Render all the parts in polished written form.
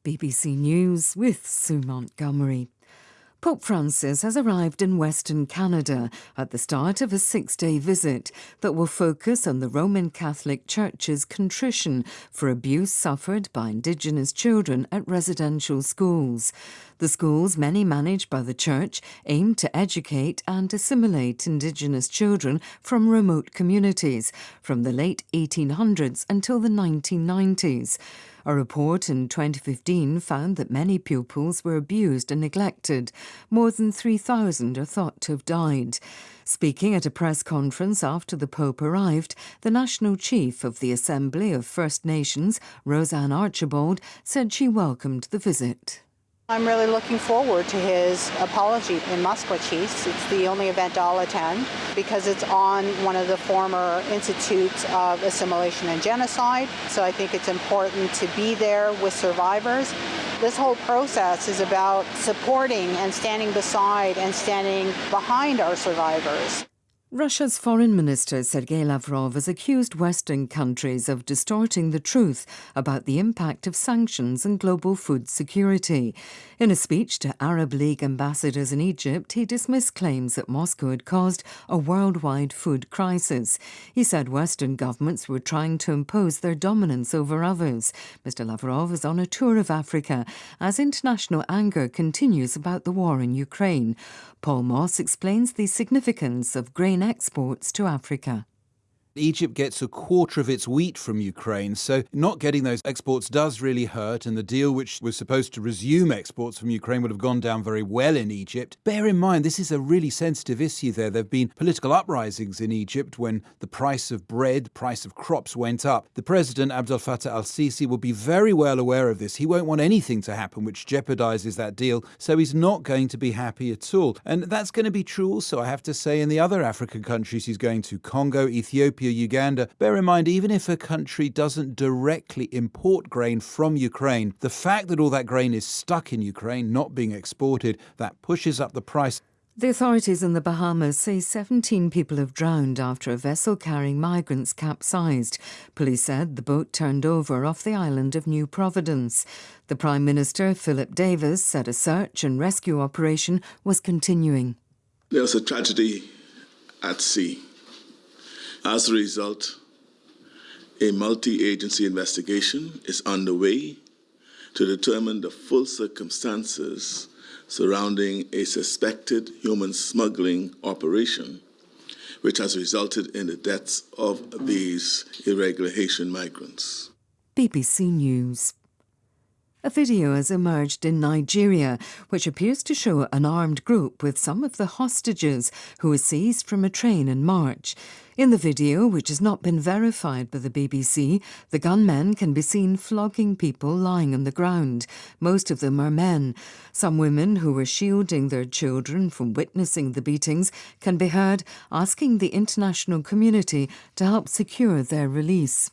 BBC News with Sue Montgomery. Pope Francis has arrived in Western Canada at the start of a 6-day visit that will focus on the Roman Catholic Church's contrition for abuse suffered by Indigenous children at residential schools. The schools, many managed by the Church, aim to educate and assimilate Indigenous children from remote communities from the late 1800s until the 1990s. A report in 2015 found that many pupils were abused and neglected. More than 3,000 are thought to have died. Speaking at a press conference after the Pope arrived, the National Chief of the Assembly of First Nations, Roseanne Archibald, said she welcomed the visit. I'm really looking forward to his apology in Maskwacis. It's the only event I'll attend because it's on one of the former institutes of assimilation and genocide. So I think it's important to be there with survivors. This whole process is about supporting and standing beside and standing behind our survivors. Russia's Foreign Minister Sergei Lavrov has accused Western countries of distorting the truth about the impact of sanctions on global food security. In a speech to Arab League ambassadors in Egypt, he dismissed claims that Moscow had caused a worldwide food crisis. He said Western governments were trying to impose their dominance over others. Mr. Lavrov is on a tour of Africa as international anger continues about the war in Ukraine. Paul Moss explains the significance of grain exports to Africa. Egypt gets a quarter of its wheat from Ukraine, so not getting those exports does really hurt, and the deal which was supposed to resume exports from Ukraine would have gone down very well in Egypt. Bear in mind, this is a really sensitive issue there. There have been political uprisings in Egypt when the price of bread, price of crops went up. The president, Abdel Fattah al-Sisi, will be very well aware of this. He won't want anything to happen which jeopardizes that deal, so he's not going to be happy at all. And that's going to be true also, I have to say, in the other African countries he's going to, Congo, Ethiopia, Uganda. Bear in mind, even if a country doesn't directly import grain from Ukraine, the fact that all that grain is stuck in Ukraine, not being exported, that pushes up the price. The authorities in the Bahamas say 17 people have drowned after a vessel carrying migrants capsized. Police said the boat turned over off the island of New Providence. The Prime Minister, Philip Davis, said a search and rescue operation was continuing. There's a tragedy at sea. As a result, a multi-agency investigation is underway to determine the full circumstances surrounding a suspected human smuggling operation, which has resulted in the deaths of these irregular Haitian migrants. BBC News. A video has emerged in Nigeria which appears to show an armed group with some of the hostages who were seized from a train in March. In the video, which has not been verified by the BBC, the gunmen can be seen flogging people lying on the ground. Most of them are men. Some women who were shielding their children from witnessing the beatings can be heard asking the international community to help secure their release.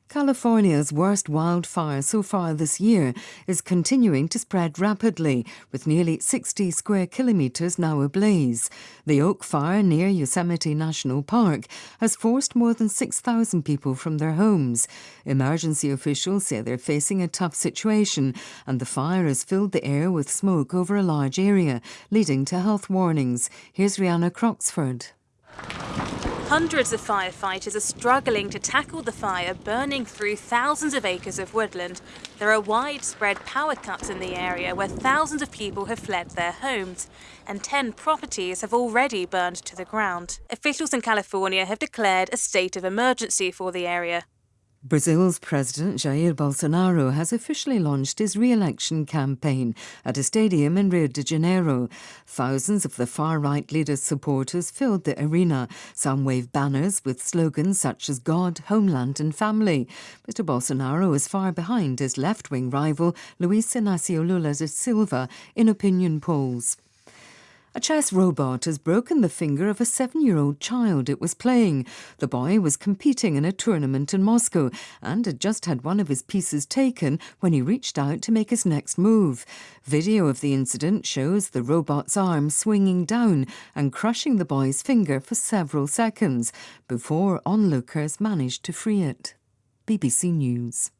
California's worst wildfire so far this year is continuing to spread rapidly, with nearly 60 square kilometres now ablaze. The Oak Fire near Yosemite National Park has forced more than 6,000 people from their homes. Emergency officials say they're facing a tough situation, and the fire has filled the air with smoke over a large area, leading to health warnings. Here's Rihanna Croxford. Hundreds of firefighters are struggling to tackle the fire burning through thousands of acres of woodland. There are widespread power cuts in the area where thousands of people have fled their homes, and 10 properties have already burned to the ground. Officials in California have declared a state of emergency for the area. Brazil's President Jair Bolsonaro has officially launched his re-election campaign at a stadium in Rio de Janeiro. Thousands of the far-right leader's supporters filled the arena. Some waved banners with slogans such as God, Homeland and Family. Mr. Bolsonaro is far behind his left-wing rival Luiz Inácio Lula da Silva in opinion polls. A chess robot has broken the finger of a 7-year-old child it was playing. The boy was competing in a tournament in Moscow and had just had one of his pieces taken when he reached out to make his next move. Video of the incident shows the robot's arm swinging down and crushing the boy's finger for several seconds before onlookers managed to free it. BBC News.